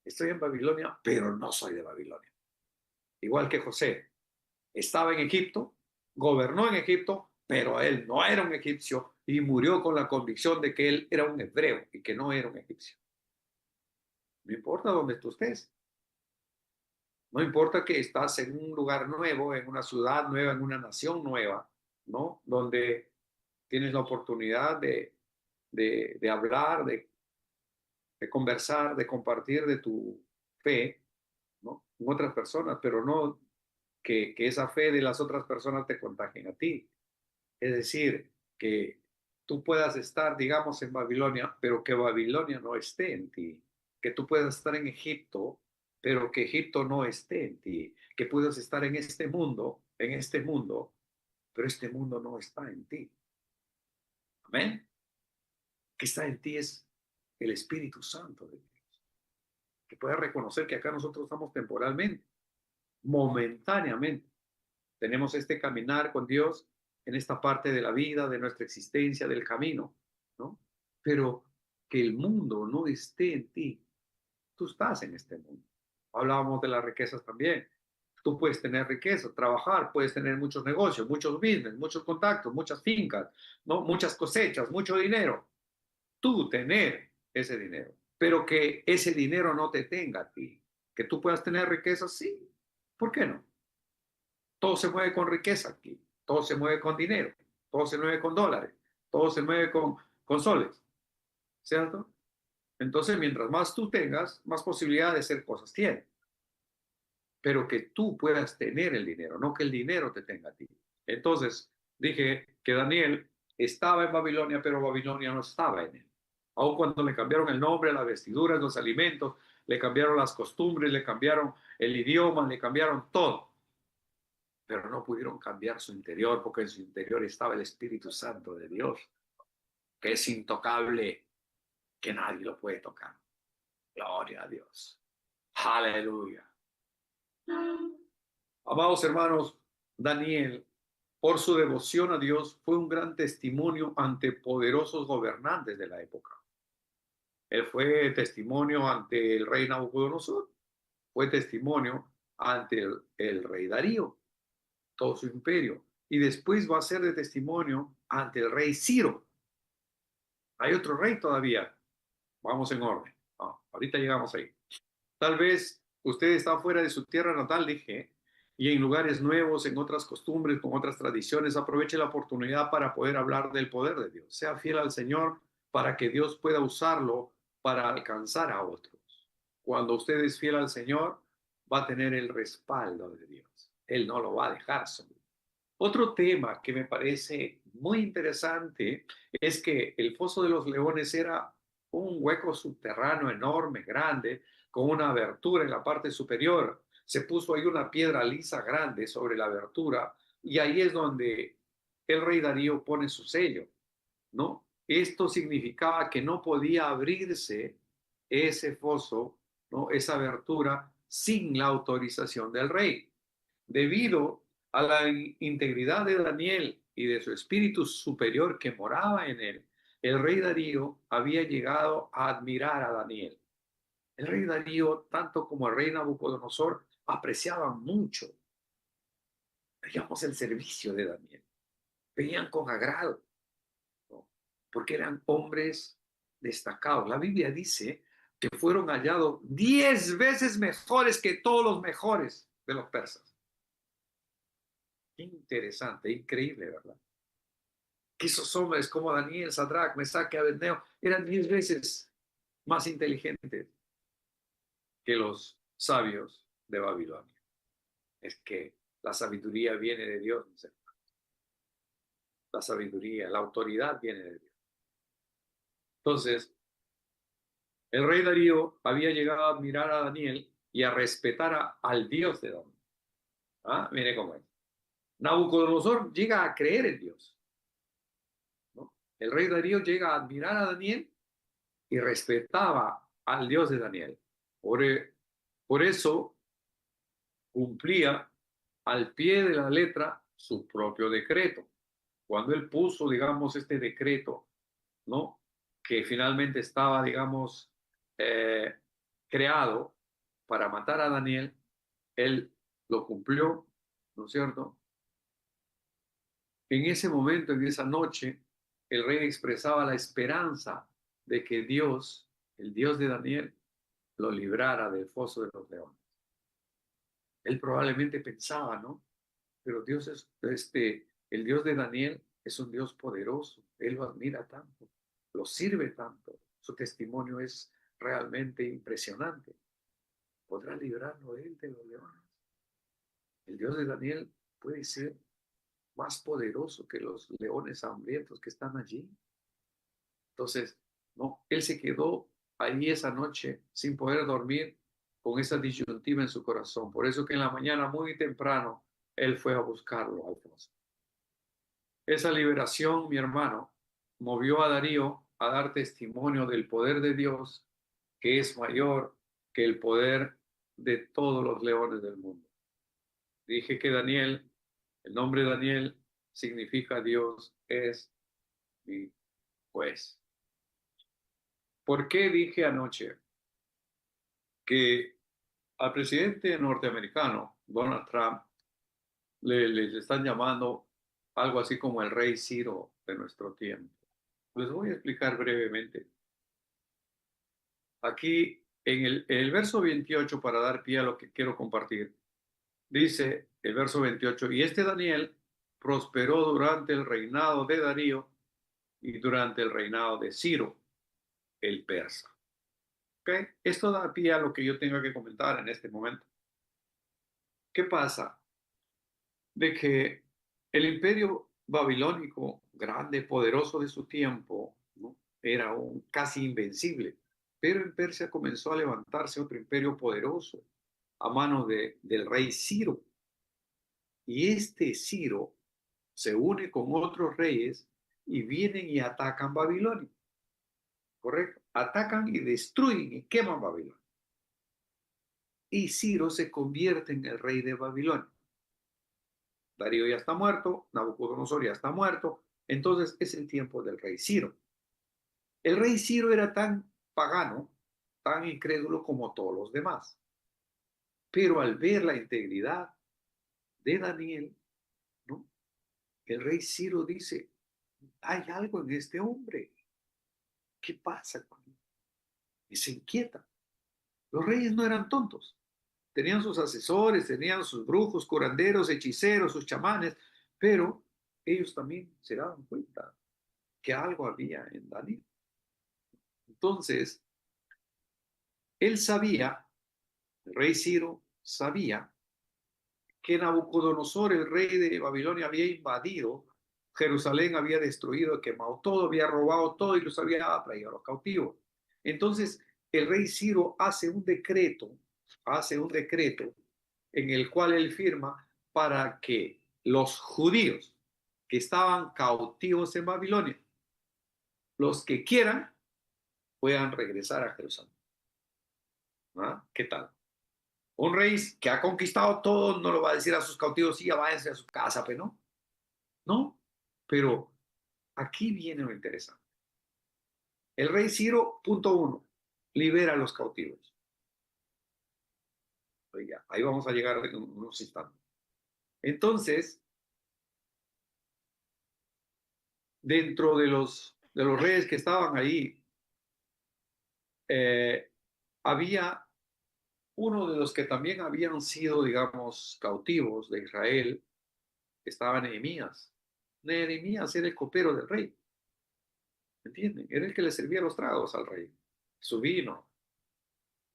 Estoy en Babilonia, pero no soy de Babilonia. Igual que José, estaba en Egipto, gobernó en Egipto, pero él no era un egipcio y murió con la convicción de que él era un hebreo y que no era un egipcio. No importa dónde tú estés. No importa que estás en un lugar nuevo, en una ciudad nueva, en una nación nueva, ¿no? Donde tienes la oportunidad de hablar, de conversar, de compartir de tu fe, ¿no? Con otras personas, pero no que esa fe de las otras personas te contagien a ti. Es decir, que tú puedas estar, digamos, en Babilonia, pero que Babilonia no esté en ti. Que tú puedas estar en Egipto, pero que Egipto no esté en ti. Que puedas estar en este mundo, pero este mundo no está en ti. Amén. Que está en ti es el Espíritu Santo de Dios. Que puedas reconocer que acá nosotros estamos temporalmente, momentáneamente. Tenemos este caminar con Dios en esta parte de la vida, de nuestra existencia, del camino, ¿no? Pero que el mundo no esté en ti. Tú estás en este mundo. Hablábamos de las riquezas también. Tú puedes tener riqueza, trabajar, puedes tener muchos negocios, muchos business, muchos contactos, muchas fincas, ¿no? Muchas cosechas, mucho dinero. Tú tener ese dinero, pero que ese dinero no te tenga a ti. Que tú puedas tener riqueza, sí. ¿Por qué no? Todo se mueve con riqueza aquí, todo se mueve con dinero, todo se mueve con dólares, todo se mueve con soles, ¿cierto? Entonces, mientras más tú tengas, más posibilidad de hacer cosas tienes. Pero que tú puedas tener el dinero, no que el dinero te tenga a ti. Entonces, dije que Daniel estaba en Babilonia, pero Babilonia no estaba en él. Aun cuando le cambiaron el nombre, las vestiduras, los alimentos, le cambiaron las costumbres, le cambiaron el idioma, le cambiaron todo, pero no pudieron cambiar su interior, porque en su interior estaba el Espíritu Santo de Dios, que es intocable, que nadie lo puede tocar. Gloria a Dios. Aleluya. Amados hermanos, Daniel, por su devoción a Dios, fue un gran testimonio ante poderosos gobernantes de la época. Él fue testimonio ante el rey Nabucodonosor, fue testimonio ante el rey Darío, todo su imperio, y después va a ser de testimonio ante el rey Ciro. Hay otro rey todavía. Vamos en orden. Ahorita llegamos ahí. Tal vez usted está fuera de su tierra natal, dije, y en lugares nuevos, en otras costumbres, con otras tradiciones. Aproveche la oportunidad para poder hablar del poder de Dios. Sea fiel al Señor para que Dios pueda usarlo para alcanzar a otros. Cuando usted es fiel al Señor, va a tener el respaldo de Dios. Él no lo va a dejar solo. Otro tema que me parece muy interesante es que el Foso de los Leones era un hueco subterráneo enorme, grande, con una abertura en la parte superior. Se puso ahí una piedra lisa grande sobre la abertura y ahí es donde el rey Darío pone su sello, ¿no? Esto significaba que no podía abrirse ese foso, ¿no? Esa abertura sin la autorización del rey. Debido a la integridad de Daniel y de su espíritu superior que moraba en él, el rey Darío había llegado a admirar a Daniel. El rey Darío, tanto como el rey Nabucodonosor, apreciaban mucho, veíamos el servicio de Daniel, veían con agrado, ¿no? Porque eran hombres destacados. La Biblia dice que fueron hallados 10 veces mejores que todos los mejores de los persas. Interesante, increíble, ¿verdad? Que esos hombres como Daniel, Sadrach, Mesach y Abednego eran 10 veces más inteligentes que los sabios de Babilonia. Es que la sabiduría viene de Dios, ¿no? La sabiduría, la autoridad viene de Dios. Entonces, el rey Darío había llegado a admirar a Daniel y a respetar al Dios de Daniel. Mire cómo es. Nabucodonosor llega a creer en Dios, ¿no? El rey Darío llega a admirar a Daniel y respetaba al Dios de Daniel. Por eso cumplía al pie de la letra su propio decreto. Cuando él puso, digamos, este decreto, ¿no? Que finalmente estaba, digamos, eh, creado para matar a Daniel, él lo cumplió, ¿no es cierto? En ese momento, en esa noche, el rey expresaba la esperanza de que Dios, el Dios de Daniel, lo librara del foso de los leones. Él probablemente pensaba, ¿no? Pero Dios es, el Dios de Daniel es un Dios poderoso. Él lo admira tanto, lo sirve tanto. Su testimonio es realmente impresionante. ¿Podrá librarlo él de los leones? El Dios de Daniel puede ser más poderoso que los leones hambrientos que están allí. Entonces, no, él se quedó ahí esa noche sin poder dormir con esa disyuntiva en su corazón. Por eso que en la mañana muy temprano él fue a buscarlo, Alfonso. Esa liberación, mi hermano, movió a Darío a dar testimonio del poder de Dios, que es mayor que el poder de todos los leones del mundo. Dije que Daniel, el nombre Daniel significa Dios es mi juez. ¿Por qué dije anoche que al presidente norteamericano, Donald Trump, le están llamando algo así como el rey Ciro de nuestro tiempo? Les voy a explicar brevemente. Aquí en el verso 28, para dar pie a lo que quiero compartir, dice el verso 28, y este Daniel prosperó durante el reinado de Darío y durante el reinado de Ciro, el persa. ¿Okay? Esto da pie a lo que yo tengo que comentar en este momento. ¿Qué pasa? De que el imperio babilónico, grande, poderoso de su tiempo, ¿no? Era casi invencible, pero en Persia comenzó a levantarse otro imperio poderoso a mano del rey Ciro. Y este Ciro se une con otros reyes y vienen y atacan Babilonia. ¿Correcto? Atacan y destruyen y queman Babilonia. Y Ciro se convierte en el rey de Babilonia. Darío ya está muerto, Nabucodonosor ya está muerto, entonces es el tiempo del rey Ciro. El rey Ciro era tan pagano, tan incrédulo como todos los demás. Pero al ver la integridad de Daniel, ¿no? El rey Ciro dice, hay algo en este hombre. ¿Qué pasa con él? Y se inquieta. Los reyes no eran tontos. Tenían sus asesores, tenían sus brujos, curanderos, hechiceros, sus chamanes, pero ellos también se daban cuenta que algo había en Daniel. Entonces, él sabía, el rey Ciro sabía que Nabucodonosor, el rey de Babilonia, había invadido Jerusalén, había destruido, quemado todo, había robado todo y los había traído a los cautivos. Entonces, el rey Ciro hace un decreto en el cual él firma para que los judíos que estaban cautivos en Babilonia, los que quieran, puedan regresar a Jerusalén. ¿Ah? ¿Qué tal? Un rey que ha conquistado todo no lo va a decir a sus cautivos, sí, váyanse a su casa, pero no. No, pero aquí viene lo interesante. El rey Ciro, punto uno, libera a los cautivos. Oiga, ahí vamos a llegar en unos instantes. Entonces, dentro de los reyes que estaban ahí, eh, había uno de los que también habían sido, digamos, cautivos de Israel, estaba Nehemías. Nehemías era el copero del rey, ¿entienden? Era el que le servía los tragos al rey, su vino.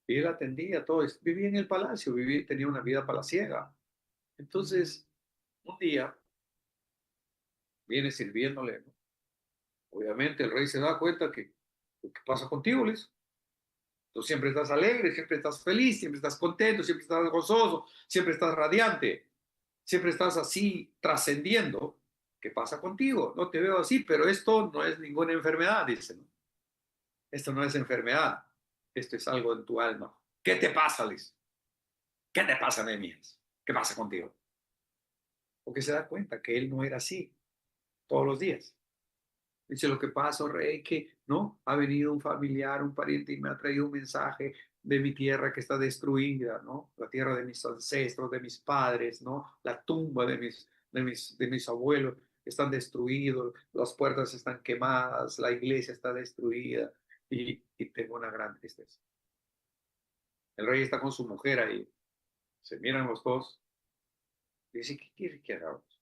Y él atendía todo, vivía en el palacio, tenía una vida palaciega. Entonces, un día viene sirviéndole, ¿no? Obviamente el rey se da cuenta que, ¿qué pasa contigo, Liz? Tú siempre estás alegre, siempre estás feliz, siempre estás contento, siempre estás gozoso, siempre estás radiante, siempre estás así trascendiendo. ¿Qué pasa contigo? No te veo así, pero esto no es ninguna enfermedad, dice, ¿no? Esto no es enfermedad, esto es algo en tu alma. ¿Qué te pasa, Liz? ¿Qué te pasa, Nehemías? ¿Qué pasa contigo? Porque se da cuenta que él no era así todos los días. Dice, lo que pasa, rey, que no, ha venido un familiar, un pariente y me ha traído un mensaje de mi tierra que está destruida, ¿no? La tierra de mis ancestros, de mis padres, ¿no? La tumba de mis abuelos están destruidos, las puertas están quemadas, la iglesia está destruida y tengo una gran tristeza. El rey está con su mujer ahí, se miran los dos, y dice, ¿qué quiere que hagamos?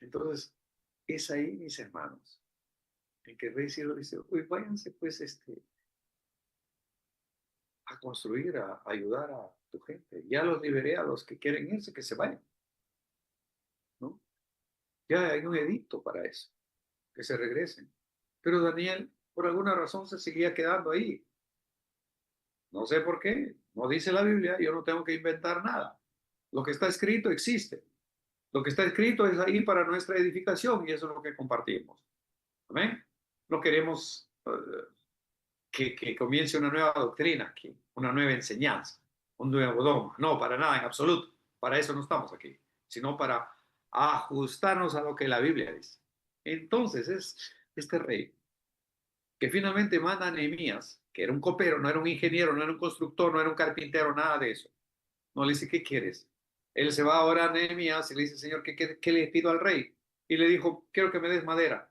Entonces, es ahí, mis hermanos, en que el rey Ciro dice, uy, váyanse pues a construir, a ayudar a tu gente. Ya los liberé a los que quieren irse, que se vayan, ¿no? Ya hay un edicto para eso, que se regresen. Pero Daniel, por alguna razón, se seguía quedando ahí. No sé por qué, no dice la Biblia, yo no tengo que inventar nada. Lo que está escrito existe. Lo que está escrito es ahí para nuestra edificación y eso es lo que compartimos. ¿Amén? No queremos que comience una nueva doctrina aquí, una nueva enseñanza, un nuevo dogma. No, para nada, en absoluto. Para eso no estamos aquí, sino para ajustarnos a lo que la Biblia dice. Entonces es este rey que finalmente manda a Nehemías, que era un copero, no era un ingeniero, no era un constructor, no era un carpintero, nada de eso. No le dice, ¿qué quieres? Él se va ahora a Nehemías y le dice, Señor, ¿qué le pido al rey? Y le dijo, quiero que me des madera,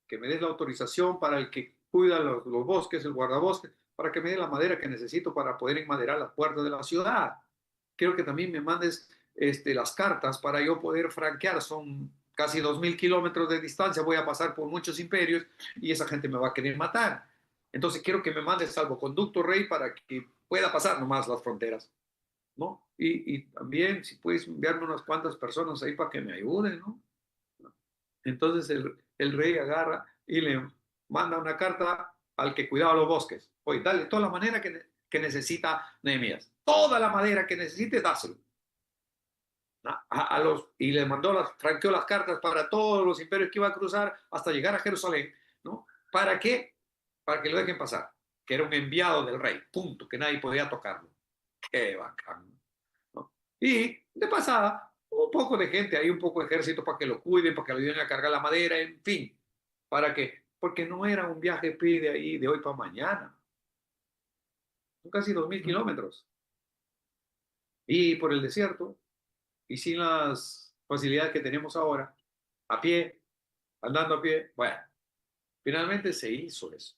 que me des la autorización para el que cuida los bosques, el guardabosques, para que me dé la madera que necesito para poder enmaderar las puertas de la ciudad. Quiero que también me mandes las cartas para yo poder franquear. Son casi 2000 kilómetros de distancia, voy a pasar por muchos imperios y esa gente me va a querer matar. Entonces quiero que me mandes salvoconducto, rey, para que pueda pasar nomás las fronteras, ¿no? Y también si puedes enviarme unas cuantas personas ahí para que me ayuden, ¿no? Entonces el rey agarra y le manda una carta al que cuidaba los bosques. Oye, dale toda la madera que necesita Nehemías. Toda la madera que necesite, dáselo. Y le mandó franqueó las cartas para todos los imperios que iba a cruzar hasta llegar a Jerusalén, ¿no? ¿Para qué? Para que lo dejen pasar. Que era un enviado del rey, punto, que nadie podía tocarlo. Qué bacán, ¿no? Y de pasada, un poco de gente ahí, un poco de ejército para que lo cuiden, para que lo ayuden a cargar la madera, en fin. ¿Para qué? Porque no era un viaje de ahí de hoy para mañana. Son casi 2000 kilómetros. Y por el desierto, y sin las facilidades que tenemos ahora, a pie, andando a pie, bueno, finalmente se hizo eso.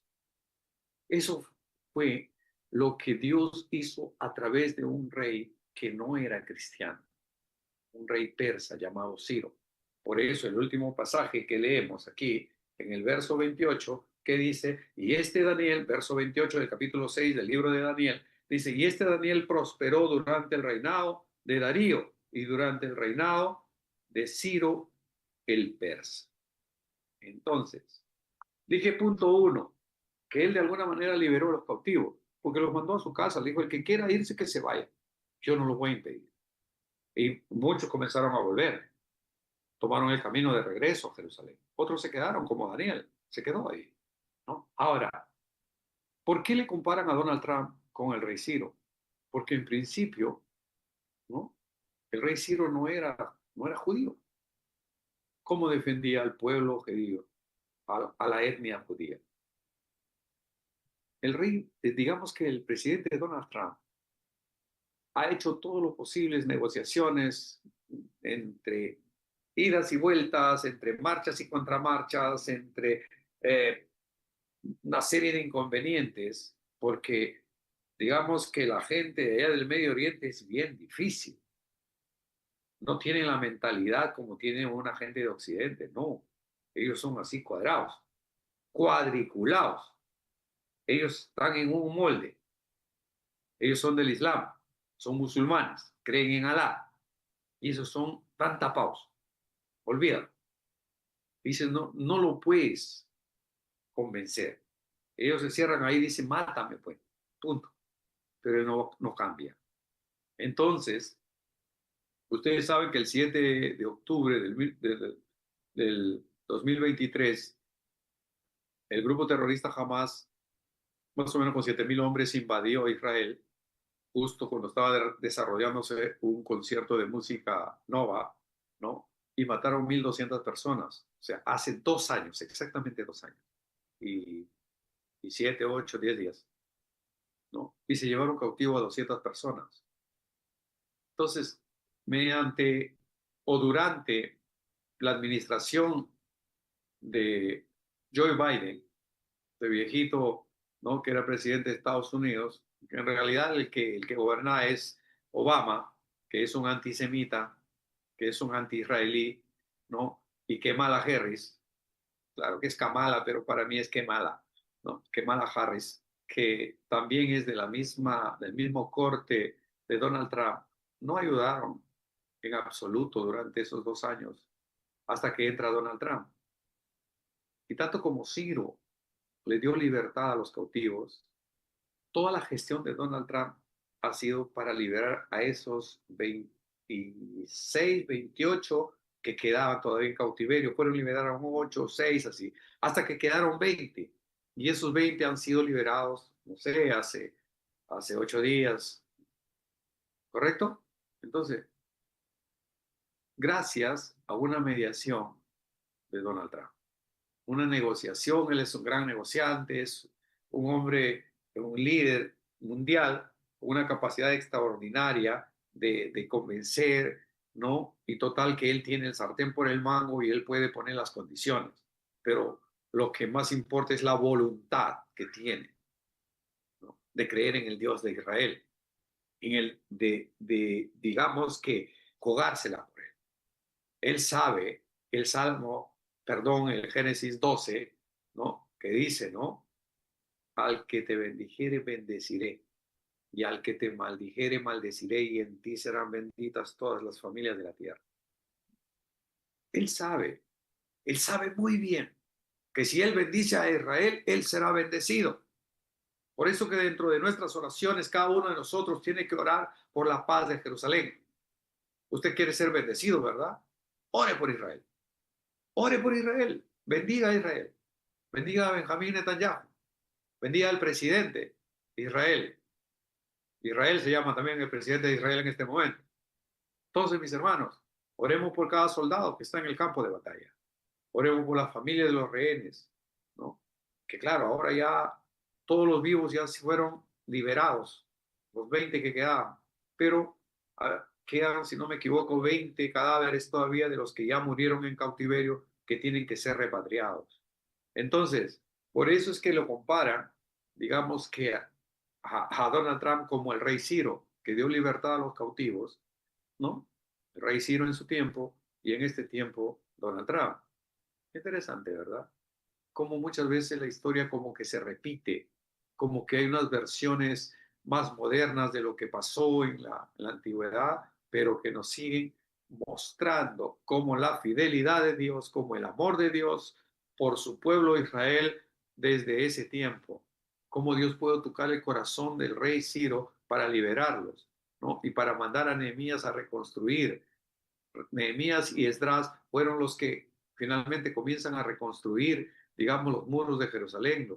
Eso fue lo que Dios hizo a través de un rey que no era cristiano, un rey persa llamado Ciro. Por eso el último pasaje que leemos aquí, en el verso 28, que dice, y este Daniel, verso 28 del capítulo 6 del libro de Daniel, dice, y este Daniel prosperó durante el reinado de Darío y durante el reinado de Ciro el persa. Entonces, dije punto uno, que él de alguna manera liberó a los cautivos, porque los mandó a su casa, le dijo, el que quiera irse, que se vaya. Yo no lo voy a impedir. Y muchos comenzaron a volver, tomaron el camino de regreso a Jerusalén. Otros se quedaron, como Daniel, se quedó ahí, ¿no? Ahora, ¿por qué le comparan a Donald Trump con el rey Ciro? Porque en principio, ¿no? El rey Ciro no era judío. ¿Cómo defendía al pueblo judío, a la etnia judía? El rey, digamos que el presidente Donald Trump ha hecho todo lo posible, negociaciones entre idas y vueltas, entre marchas y contramarchas, entre eh, una serie de inconvenientes, porque digamos que la gente de allá del Medio Oriente es bien difícil. No tienen la mentalidad como tiene una gente de Occidente, no. Ellos son así cuadrados, cuadriculados. Ellos están en un molde. Ellos son del Islam, son musulmanes, creen en Alá. Y esos son tan tapados. Olvídalo. Dicen, no, no lo puedes convencer. Ellos se cierran ahí y dicen, mátame, pues. Punto. Pero él no cambia. Entonces, ustedes saben que el 7 de octubre del 2023, el grupo terrorista Hamas, más o menos con 7000 hombres, invadió Israel justo cuando estaba desarrollándose un concierto de música nova, ¿no? Y mataron 1200 personas. O sea, hace 2 años, exactamente 2 años. Y 7, 8, 10 días, ¿no? Y se llevaron cautivo a 200 personas. Entonces, mediante o durante la administración de Joe Biden, de viejito, ¿no? Que era presidente de Estados Unidos, que en realidad el que gobierna es Obama, que es un antisemita, que es un anti-israelí, ¿no? y Kamala Harris, claro que es Kamala, pero para mí es Kamala, ¿no? Kamala Harris, que también es de del mismo corte de Donald Trump, no ayudaron en absoluto durante esos 2 años hasta que entra Donald Trump. Y tanto como Ciro le dio libertad a los cautivos, toda la gestión de Donald Trump ha sido para liberar a esos 26, 28 que quedaban todavía en cautiverio. Fueron liberados 8, 6, así, hasta que quedaron 20. Y esos 20 han sido liberados, no sé, hace 8 días. ¿Correcto? Entonces, gracias a una mediación de Donald Trump, una negociación, él es un gran negociante, es un hombre, un líder mundial, con una capacidad extraordinaria de convencer, ¿no? Y total que él tiene el sartén por el mango y él puede poner las condiciones, pero lo que más importa es la voluntad que tiene, ¿no? De creer en el Dios de Israel, en digamos que, jugársela por él. Él sabe el Salmo, perdón, el Génesis 12, ¿no? Que dice, ¿no? Al que te bendijere, bendeciré, y al que te maldijere, maldeciré, y en ti serán benditas todas las familias de la tierra. Él sabe muy bien que si él bendice a Israel, él será bendecido. Por eso que dentro de nuestras oraciones, cada uno de nosotros tiene que orar por la paz de Jerusalén. Usted quiere ser bendecido, ¿verdad? Ore por Israel. Ore por Israel. Bendiga a Israel. Bendiga a Benjamín Netanyahu. Bendiga al presidente de Israel. Israel se llama también el presidente de Israel en este momento. Entonces, mis hermanos, oremos por cada soldado que está en el campo de batalla. Oremos por la familia de los rehenes, ¿no? Que claro, ahora ya todos los vivos ya fueron liberados, los 20 que quedaban, pero quedan, si no me equivoco, 20 cadáveres todavía de los que ya murieron en cautiverio que tienen que ser repatriados. Entonces, por eso es que lo comparan, digamos que a Donald Trump como el rey Ciro, que dio libertad a los cautivos, ¿no? El rey Ciro en su tiempo y en este tiempo Donald Trump. Interesante, ¿verdad? Como muchas veces la historia como que se repite, como que hay unas versiones más modernas de lo que pasó en la antigüedad, pero que nos siguen mostrando cómo la fidelidad de Dios, como el amor de Dios por su pueblo Israel desde ese tiempo, cómo Dios pudo tocar el corazón del rey Ciro para liberarlos, ¿no? Y para mandar a Nehemías a reconstruir. Nehemías y Esdras fueron los que finalmente comienzan a reconstruir, digamos, los muros de Jerusalén,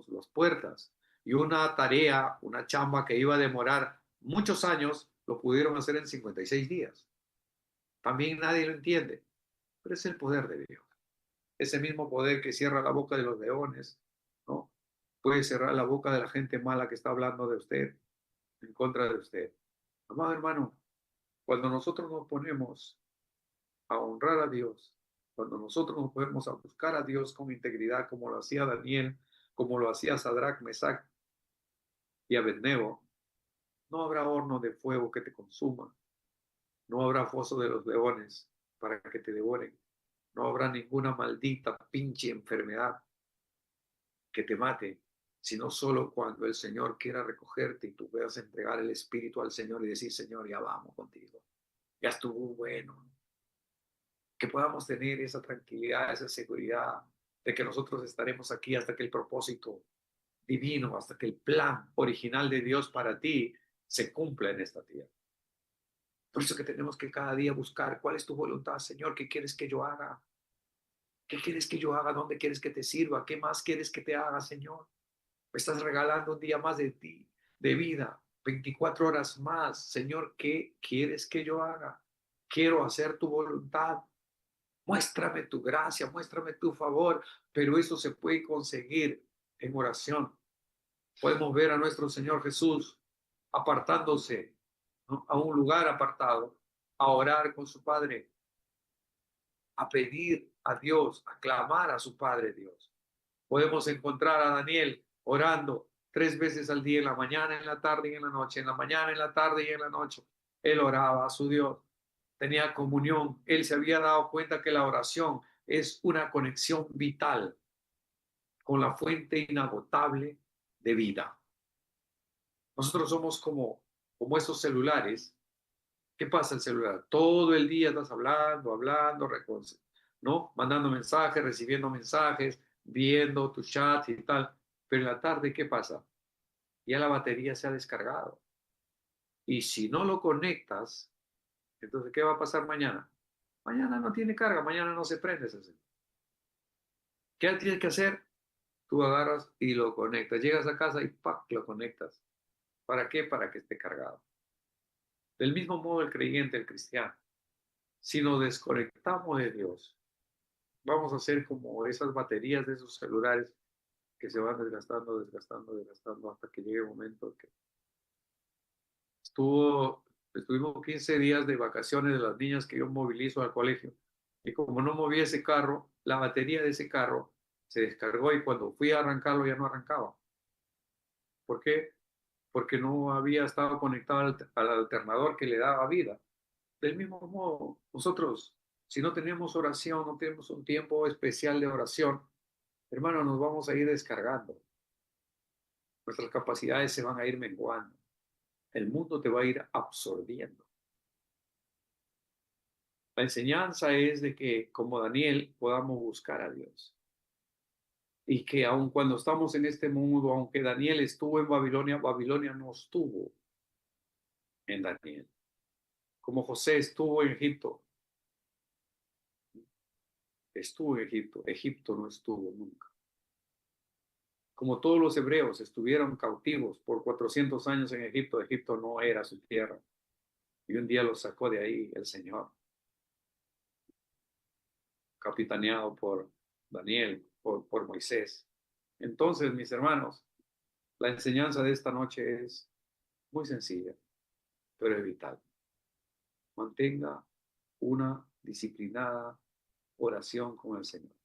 las puertas. Y una tarea, una chamba que iba a demorar muchos años, lo pudieron hacer en 56 días. También nadie lo entiende, pero es el poder de Dios. Ese mismo poder que cierra la boca de los leones, ¿no? Puede cerrar la boca de la gente mala que está hablando de usted, en contra de usted. Amado hermano, cuando nosotros nos ponemos a honrar a Dios, cuando nosotros nos ponemos a buscar a Dios con integridad, como lo hacía Daniel, como lo hacía Sadrach, Mesach y Abednego, no habrá horno de fuego que te consuma, no habrá foso de los leones para que te devoren, no habrá ninguna maldita pinche enfermedad que te mate, sino solo cuando el Señor quiera recogerte y tú puedas entregar el Espíritu al Señor y decir, Señor, ya vamos contigo, ya estuvo bueno. Que podamos tener esa tranquilidad, esa seguridad de que nosotros estaremos aquí hasta que el propósito divino, hasta que el plan original de Dios para ti se cumpla en esta tierra. Por eso que tenemos que cada día buscar cuál es tu voluntad, Señor, qué quieres que yo haga, qué quieres que yo haga, dónde quieres que te sirva, qué más quieres que te haga, Señor. Me estás regalando un día más de ti, de vida, 24 horas más, Señor, ¿qué quieres que yo haga? Quiero hacer tu voluntad. Muéstrame tu gracia, muéstrame tu favor, pero eso se puede conseguir en oración. Podemos ver a nuestro Señor Jesús apartándose, ¿no? A un lugar apartado, a orar con su Padre, a pedir a Dios, a clamar a su Padre Dios. Podemos encontrar a Daniel orando 3 veces al día, en la mañana, en la tarde y en la noche, en la mañana, en la tarde y en la noche. Él oraba a su Dios, tenía comunión. Él se había dado cuenta que la oración es una conexión vital con la fuente inagotable de vida. Nosotros somos como esos celulares. ¿Qué pasa el celular? Todo el día estás hablando, ¿no? Mandando mensajes, recibiendo mensajes, viendo tus chats y tal. Pero en la tarde, ¿qué pasa? Ya la batería se ha descargado. Y si no lo conectas, entonces, ¿qué va a pasar mañana? Mañana no tiene carga, mañana no se prende ese celular. ¿Qué tienes que hacer? Tú agarras y lo conectas. Llegas a casa y ¡pac! Lo conectas. ¿Para qué? Para que esté cargado. Del mismo modo el creyente, el cristiano. Si nos desconectamos de Dios, vamos a ser como esas baterías de esos celulares que se van desgastando, hasta que llegue el momento en que estuvimos 15 días de vacaciones de las niñas que yo movilizo al colegio. Y como no movía ese carro, la batería de ese carro se descargó y cuando fui a arrancarlo ya no arrancaba. ¿Por qué? Porque no había estado conectado al alternador que le daba vida. Del mismo modo, nosotros, si no tenemos oración, no tenemos un tiempo especial de oración, hermano, nos vamos a ir descargando. Nuestras capacidades se van a ir menguando. El mundo te va a ir absorbiendo. La enseñanza es de que, como Daniel, podamos buscar a Dios. Y que aun cuando estamos en este mundo, aunque Daniel estuvo en Babilonia, Babilonia no estuvo en Daniel. Como José estuvo en Egipto, Egipto no estuvo nunca. Como todos los hebreos estuvieron cautivos por 400 años en Egipto, Egipto no era su tierra. Y un día los sacó de ahí el Señor, capitaneado por Daniel, por Moisés. Entonces, mis hermanos, la enseñanza de esta noche es muy sencilla, pero es vital. Mantenga una disciplinada oración con el Señor.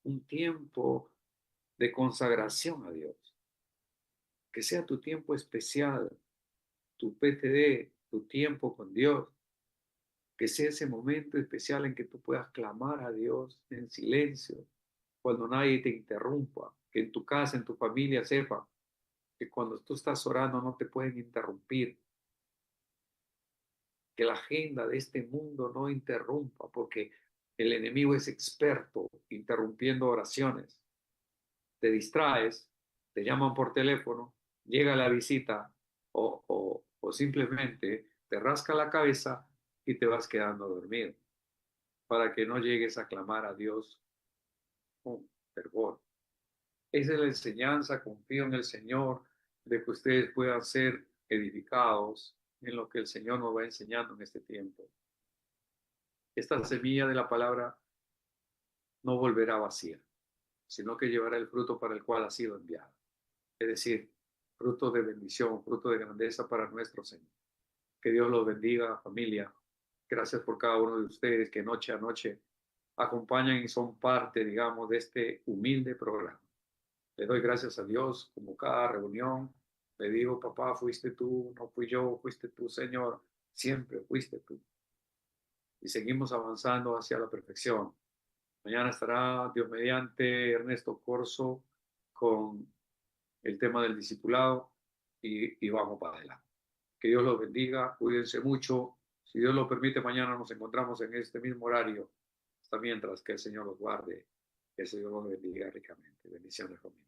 Un tiempo de consagración a Dios. Que sea tu tiempo especial, tu PTD, tu tiempo con Dios. Que sea ese momento especial en que tú puedas clamar a Dios en silencio, cuando nadie te interrumpa. Que en tu casa, en tu familia sepa que cuando tú estás orando no te pueden interrumpir. Que la agenda de este mundo no interrumpa, porque el enemigo es experto interrumpiendo oraciones. Te distraes, te llaman por teléfono, llega la visita o simplemente te rasca la cabeza y te vas quedando dormido para que no llegues a clamar a Dios con fervor. Esa es la enseñanza, confío en el Señor, de que ustedes puedan ser edificados en lo que el Señor nos va enseñando en este tiempo. Esta semilla de la palabra no volverá vacía, sino que llevará el fruto para el cual ha sido enviada. Es decir, fruto de bendición, fruto de grandeza para nuestro Señor. Que Dios los bendiga, familia. Gracias por cada uno de ustedes que noche a noche acompañan y son parte, digamos, de este humilde programa. Le doy gracias a Dios como cada reunión. Le digo, papá, fuiste tú, no fui yo, fuiste tú, Señor, siempre fuiste tú. Y seguimos avanzando hacia la perfección. Mañana estará, Dios mediante, Ernesto Corso con el tema del discipulado y vamos para adelante. Que Dios los bendiga, cuídense mucho. Si Dios lo permite, mañana nos encontramos en este mismo horario. Hasta mientras, que el Señor los guarde, que el Señor los bendiga ricamente. Bendiciones, familia.